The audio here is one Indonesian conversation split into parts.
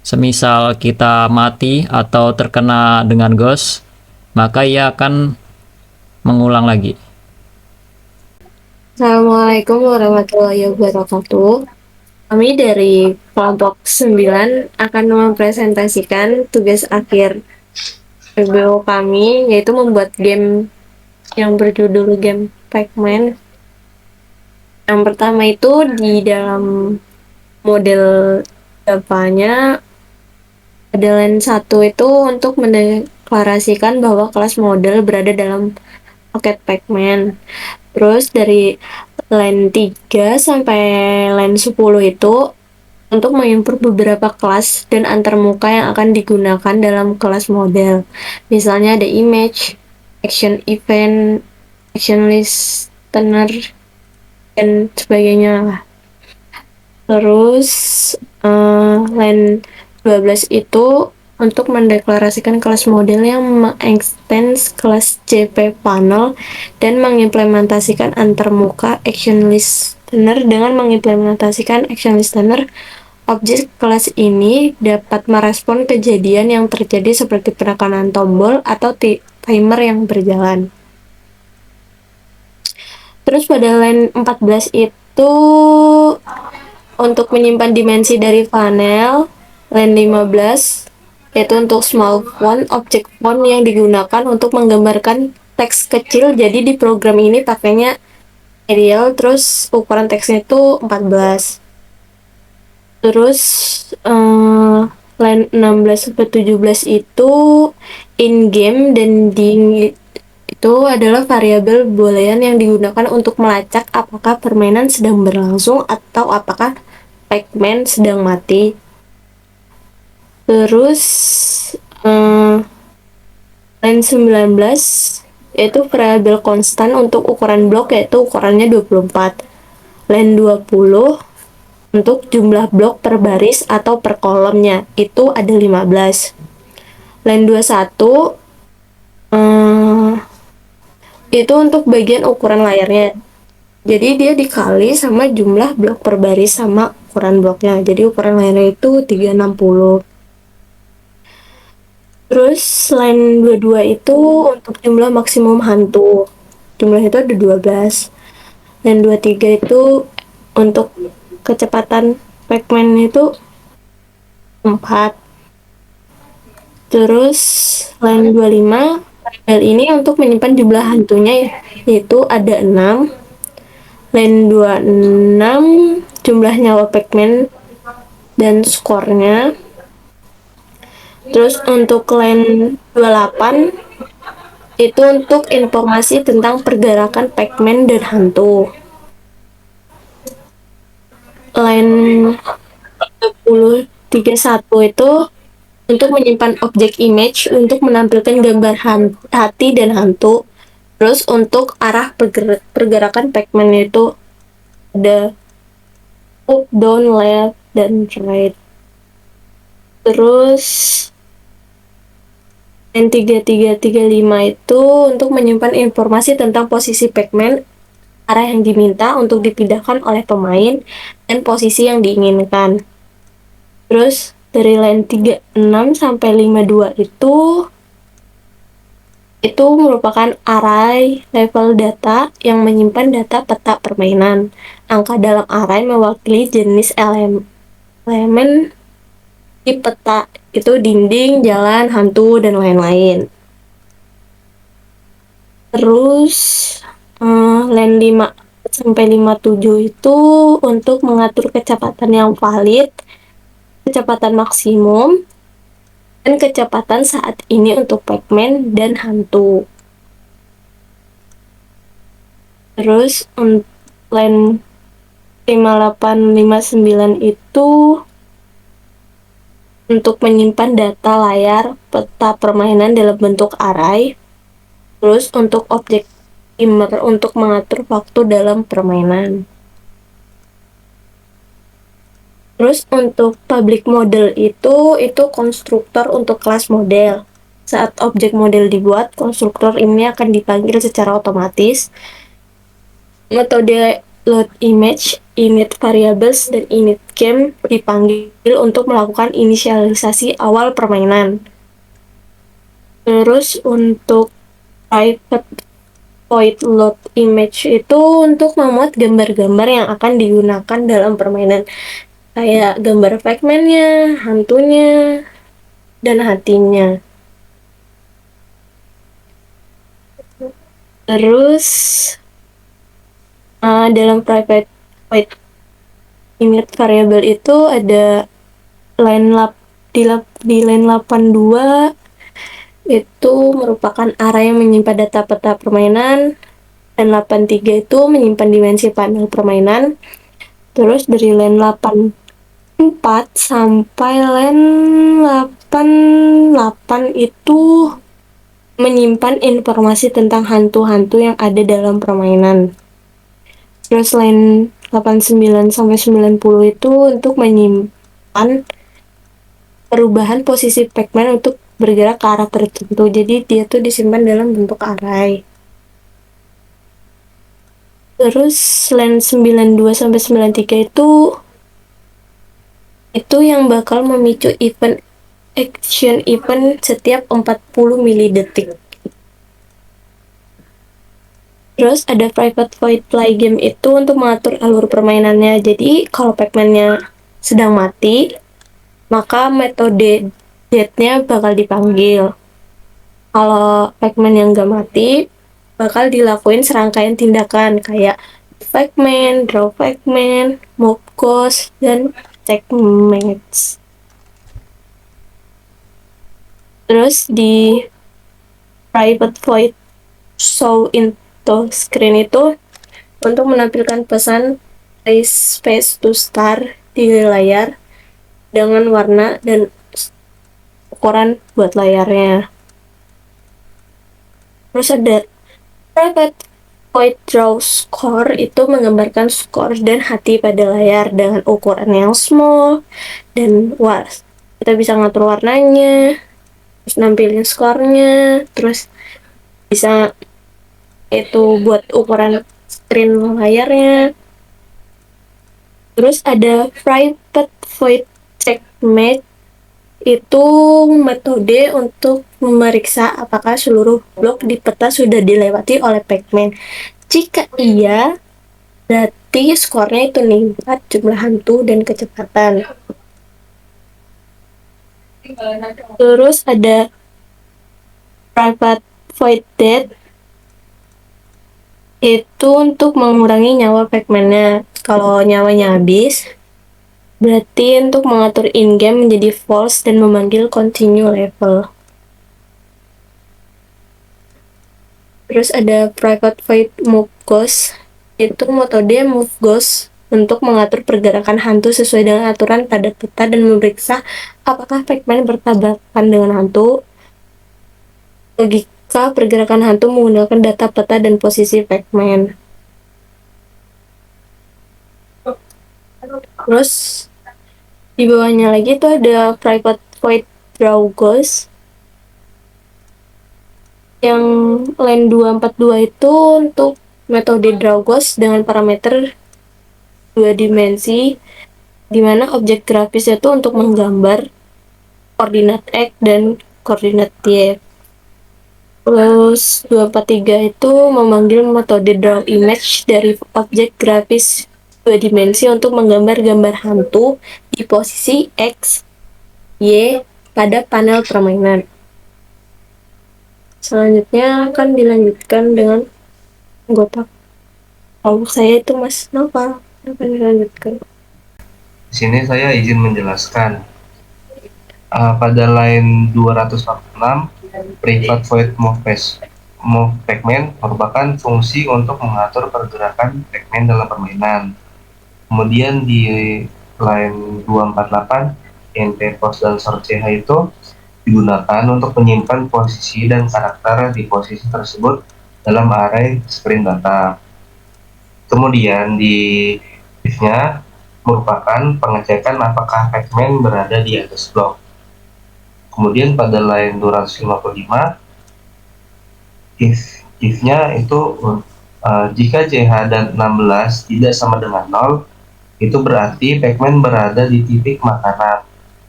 Semisal kita mati atau terkena dengan ghost, maka ia akan mengulang lagi. Assalamualaikum warahmatullahi wabarakatuh. Kami dari kelompok 9 akan mempresentasikan tugas akhir PBO kami, yaitu membuat game yang berjudul game Pac-Man. Yang pertama itu di dalam model Java-nya ada line 1 itu untuk mendeklarasikan bahwa kelas model berada dalam paket Pac-Man. Terus dari line 3 sampai line 10 itu untuk mengimport beberapa kelas dan antarmuka yang akan digunakan dalam kelas model. Misalnya ada image, action event, action listener, dan sebagainya. Terus line 12 itu untuk mendeklarasikan kelas model yang mengextend kelas JP panel dan mengimplementasikan antarmuka action listener. Dengan mengimplementasikan action listener, objek kelas ini dapat merespon kejadian yang terjadi seperti penekanan tombol atau timer yang berjalan. Terus pada line 14 itu untuk menyimpan dimensi dari panel. Line 15 yaitu untuk small font, objek font yang digunakan untuk menggambarkan teks kecil. Jadi di program ini pakainya Arial, terus ukuran teksnya itu 14. Terus line 16 sampai 17 itu in game, dan di itu adalah variabel boolean yang digunakan untuk melacak apakah permainan sedang berlangsung atau apakah Pac-Man sedang mati. Terus line 19 yaitu variabel konstan untuk ukuran blok, yaitu ukurannya 24. Line 20 untuk jumlah blok per baris atau per kolomnya, itu ada 15. Line 21 itu untuk bagian ukuran layarnya. Jadi dia dikali sama jumlah blok per baris sama ukuran bloknya. Jadi ukuran layarnya itu 360. Terus line 22 itu untuk jumlah maksimum hantu. Jumlah itu ada 12. Dan 23 itu untuk kecepatan Pac-Man itu 4. Terus line 25, hal ini untuk menyimpan jumlah hantunya, yaitu ada 6. Line 26 jumlah nyawa Pac-Man dan skornya. Terus untuk line 28 itu untuk informasi tentang pergerakan Pac-Man dan hantu. Line 31 itu untuk menyimpan objek image untuk menampilkan gambar hati dan hantu. Terus untuk arah pergerakan Pac-Man itu ada up, down, left, dan right. Terus line 3335 itu untuk menyimpan informasi tentang posisi Pac-Man, arah yang diminta untuk dipindahkan oleh pemain, dan posisi yang diinginkan. Terus dari line 36 sampai 52 itu merupakan array level data yang menyimpan data peta permainan. Angka dalam array mewakili jenis elemen di peta, itu dinding, jalan, hantu, dan lain-lain. Terus line 5 sampai 57 itu untuk mengatur kecepatan yang valid, kecepatan maksimum, dan kecepatan saat ini untuk Pac-Man dan hantu. Terus line 5859 itu untuk menyimpan data layar peta permainan dalam bentuk array. Terus untuk objek timer untuk mengatur waktu dalam permainan. Terus untuk public model itu konstruktor untuk kelas model. Saat objek model dibuat, konstruktor ini akan dipanggil secara otomatis. Metode load image, init variables, dan init game dipanggil untuk melakukan inisialisasi awal permainan. Terus untuk private void load image itu untuk memuat gambar-gambar yang akan digunakan dalam permainan, kayak gambar Pac-Man-nya, hantunya, dan hatinya. Terus dalam private void init variable itu ada line lap di line 82 itu merupakan array yang menyimpan data peta permainan, dan 83 itu menyimpan dimensi panel permainan. Terus dari line 84 sampai line 88 itu menyimpan informasi tentang hantu-hantu yang ada dalam permainan. Terus line 89 sampai 90 itu untuk menyimpan perubahan posisi Pac-Man untuk bergerak ke arah tertentu. Jadi dia tuh disimpan dalam bentuk array. Terus line 92 sampai 93 itu yang bakal memicu action event setiap 40 milidetik. Terus ada private void play game itu untuk mengatur alur permainannya. Jadi kalau Pac-Man-nya sedang mati, maka metode death-nya bakal dipanggil. Kalau Pac-Man yang gak mati, bakal dilakuin serangkaian tindakan kayak Pac-Man, draw Pac-Man, move ghost, dan checkmates. Terus di private void show into screen itu untuk menampilkan pesan raise space to star di layar dengan warna dan ukuran buat layarnya. Terus ada private void draw score itu menggambarkan skor dan hati pada layar dengan ukuran yang small dan luas. Kita bisa ngatur warnanya, terus nampilin skornya, terus bisa itu buat ukuran screen layarnya. Terus ada private void checkmate itu metode untuk memeriksa apakah seluruh blok di peta sudah dilewati oleh Pac-Man. Jika iya, berarti skornya itu meningkat jumlah hantu dan kecepatan. Terus ada private void death itu untuk mengurangi nyawa Pac-Man-nya. Kalau nyawanya habis, berarti untuk mengatur in-game menjadi false dan memanggil continue level. Terus ada private void move ghost, itu metode move ghost untuk mengatur pergerakan hantu sesuai dengan aturan pada peta dan memeriksa apakah Pac-Man bertabrakan dengan hantu. Logika pergerakan hantu menggunakan data peta dan posisi Pac-Man. Terus di bawahnya lagi tuh ada private void draw ghost yang line 242 itu untuk metode draw ghost dengan parameter 2 dimensi, di mana objek grafisnya itu untuk menggambar koordinat X dan koordinat Y. Terus 243 itu memanggil metode draw image dari objek grafis 2 dimensi untuk menggambar gambar hantu di posisi X, Y pada panel permainan. Selanjutnya akan dilanjutkan dengan anggota kelompok saya itu Mas Nova. Akan dilanjutkan. Di sini saya izin menjelaskan pada line 246 private void move Pac-Man merupakan fungsi untuk mengatur pergerakan Pac-Man dalam permainan. Kemudian di line 248 NT Post dan Search CH itu digunakan untuk menyimpan posisi dan karakter di posisi tersebut dalam array screen data. Kemudian di if-nya merupakan pengecekan apakah Pac-Man berada di atas blok. Kemudian pada line 255 if-nya itu Jika CH dan 16 tidak sama dengan 0, itu berarti Pacman berada di titik makanan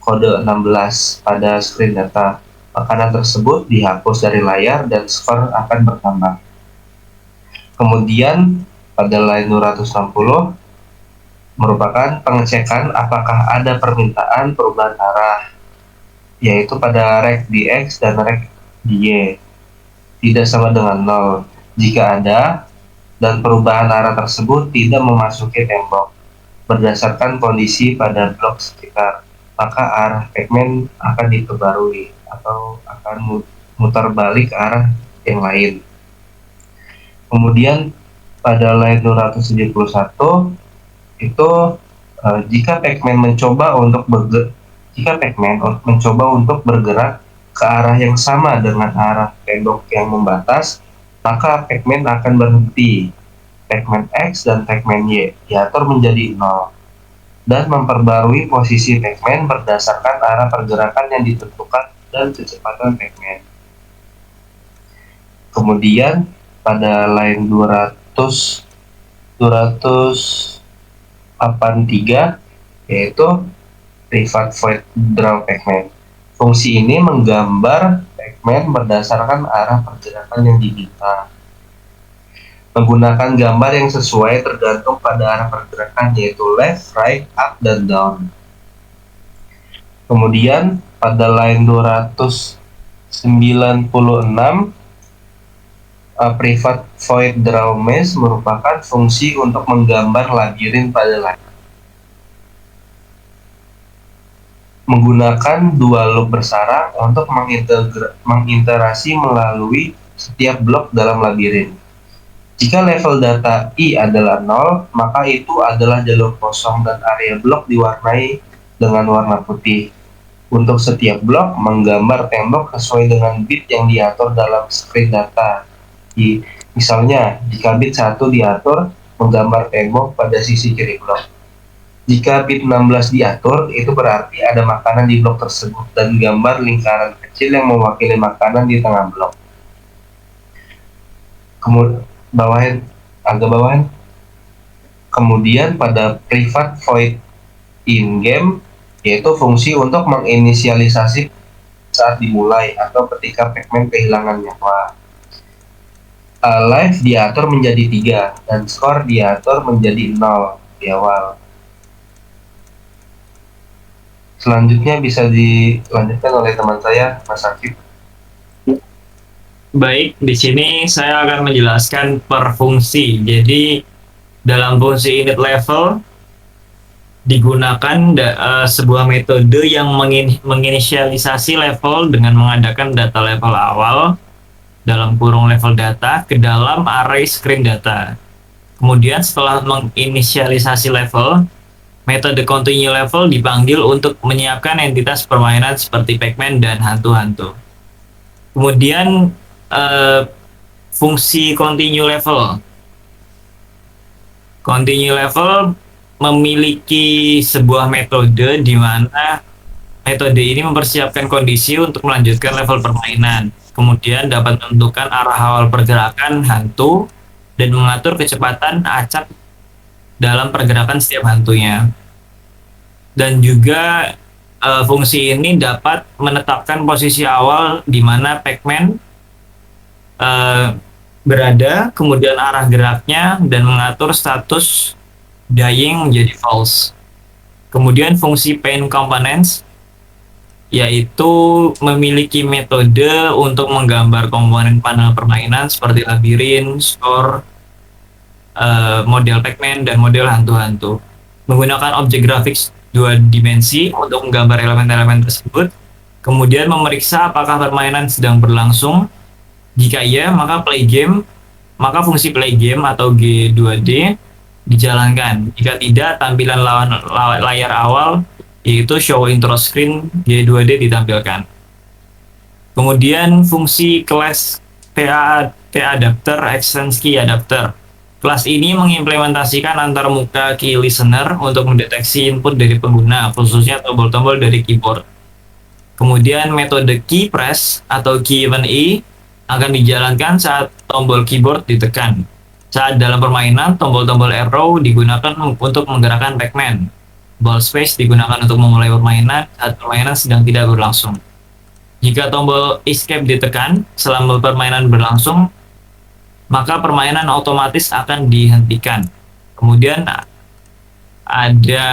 kode 16 pada screen data. Makanan tersebut dihapus dari layar dan skor akan bertambah. Kemudian pada line 260 merupakan pengecekan apakah ada permintaan perubahan arah, yaitu pada rect di X dan rect di Y tidak sama dengan 0. Jika ada, dan perubahan arah tersebut tidak memasuki tembok berdasarkan kondisi pada blok sekitar, maka arah Pacman akan diperbarui atau akan mutar balik ke arah yang lain. Kemudian pada line 271 itu jika Pacman mencoba untuk bergerak ke arah yang sama dengan arah tembok yang membatas, maka Pacman akan berhenti. Pacman X dan Pacman Y diatur menjadi 0 dan memperbarui posisi Pacman berdasarkan arah pergerakan yang ditentukan dan kecepatan Pacman. Kemudian pada line 283 yaitu private void draw Pacman. Fungsi ini menggambar Pacman berdasarkan arah pergerakan yang diminta. Menggunakan gambar yang sesuai tergantung pada arah pergerakan, yaitu left, right, up, dan down. Kemudian pada line 296 private void draw mesh merupakan fungsi untuk menggambar labirin pada layar. Menggunakan dua loop bersarang untuk mengiterasi melalui setiap blok dalam labirin. Jika level data I adalah 0, maka itu adalah jalur kosong dan area blok diwarnai dengan warna putih. Untuk setiap blok, menggambar tembok sesuai dengan bit yang diatur dalam screen data. Misalnya, jika bit 1 diatur, menggambar tembok pada sisi kiri blok. Jika bit 16 diatur, itu berarti ada makanan di blok tersebut dan gambar lingkaran kecil yang mewakili makanan di tengah blok. Agak bawahin. Kemudian pada private void in-game, yaitu fungsi untuk menginisialisasi saat dimulai atau ketika Pacman kehilangan nyawa. Life diatur menjadi 3 dan skor diatur menjadi 0 di awal. Selanjutnya bisa dilanjutkan oleh teman saya, Mas Akif. Baik, di sini saya akan menjelaskan per fungsi. Jadi dalam fungsi init level digunakan sebuah metode yang menginisialisasi level dengan mengadakan data level awal dalam kurung level data ke dalam array screen data. Kemudian setelah menginisialisasi level, metode continue level dipanggil untuk menyiapkan entitas permainan seperti Pacman dan hantu-hantu. Kemudian fungsi continue level. Continue level memiliki sebuah metode di mana metode ini mempersiapkan kondisi untuk melanjutkan level permainan. Kemudian dapat menentukan arah awal pergerakan hantu dan mengatur kecepatan acak dalam pergerakan setiap hantunya. Dan juga fungsi ini dapat menetapkan posisi awal di mana Pacman berada, kemudian arah geraknya, dan mengatur status dying menjadi false. Kemudian fungsi paint components, yaitu memiliki metode untuk menggambar komponen panel permainan seperti labirin, skor, model Pacman, dan model hantu-hantu. Menggunakan objek grafik 2 dimensi untuk menggambar elemen-elemen tersebut, kemudian memeriksa apakah permainan sedang berlangsung. Jika iya, maka fungsi play game atau G2D dijalankan. Jika tidak, tampilan layar awal yaitu show intro screen G2D ditampilkan. Kemudian fungsi kelas TA adapter, extends key adapter. Kelas ini mengimplementasikan antarmuka key listener untuk mendeteksi input dari pengguna, khususnya tombol-tombol dari keyboard. Kemudian metode key press atau key event E akan dijalankan saat tombol keyboard ditekan. Saat dalam permainan, tombol-tombol arrow digunakan untuk menggerakkan Pac-Man. Ball space digunakan untuk memulai permainan saat permainan sedang tidak berlangsung. Jika tombol escape ditekan selama permainan berlangsung, maka permainan otomatis akan dihentikan. Kemudian ada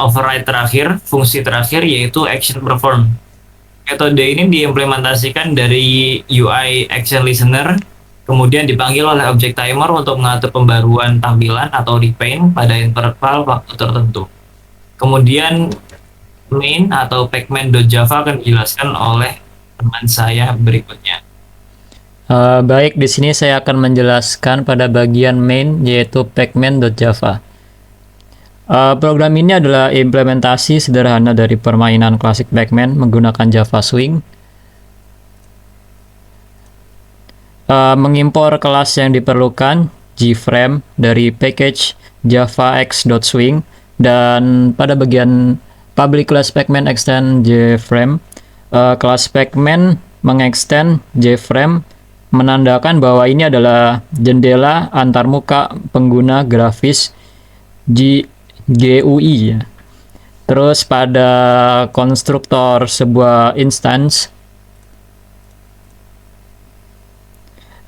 override terakhir, fungsi terakhir yaitu action perform. Metode ini diimplementasikan dari UI action listener, kemudian dipanggil oleh objek timer untuk mengatur pembaruan tampilan atau repaint pada interval waktu tertentu. Kemudian main atau pacman.java akan dijelaskan oleh teman saya berikutnya. Baik, di sini saya akan menjelaskan pada bagian main yaitu pacman.java. Program ini adalah implementasi sederhana dari permainan klasik Pac-Man menggunakan Java Swing. Mengimpor kelas yang diperlukan JFrame dari package javax.swing, dan pada bagian public class Pac-Man extend JFrame, kelas Pac-Man mengextend JFrame menandakan bahwa ini adalah jendela antarmuka pengguna grafis GUI ya. Terus pada konstruktor sebuah instance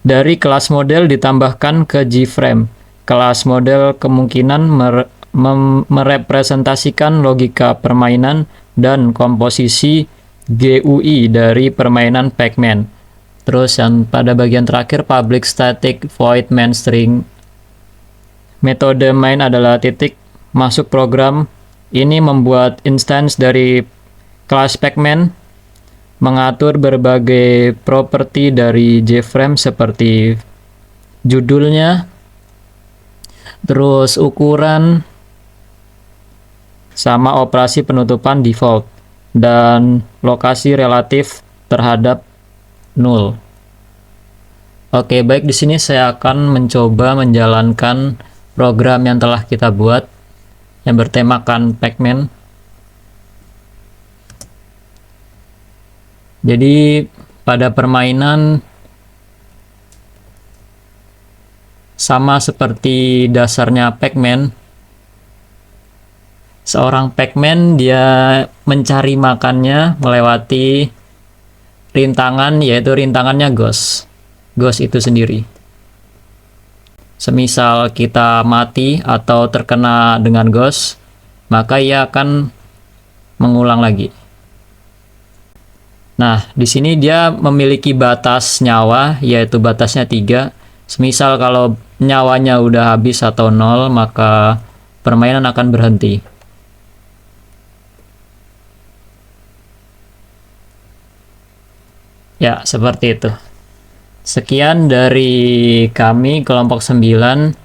dari kelas model ditambahkan ke JFrame. Kelas model kemungkinan merepresentasikan logika permainan dan komposisi GUI dari permainan Pac-Man. Terus yang pada bagian terakhir public static void main string. Metode main adalah titik masuk program. Ini membuat instance dari kelas Pac-Man, mengatur berbagai properti dari JFrame seperti judulnya, terus ukuran, sama operasi penutupan default, dan lokasi relatif terhadap null. Oke, baik, di sini saya akan mencoba menjalankan program yang telah kita buat yang bertemakan Pac-Man. Jadi pada permainan sama seperti dasarnya Pac-Man, seorang Pac-Man dia mencari makannya melewati rintangan, yaitu rintangannya Ghost itu sendiri. Semisal kita mati atau terkena dengan Ghost, maka ia akan mengulang lagi. Nah, di sini dia memiliki batas nyawa, yaitu batasnya 3. Semisal kalau nyawanya udah habis atau 0, maka permainan akan berhenti. Ya, seperti itu. Sekian dari kami kelompok 9.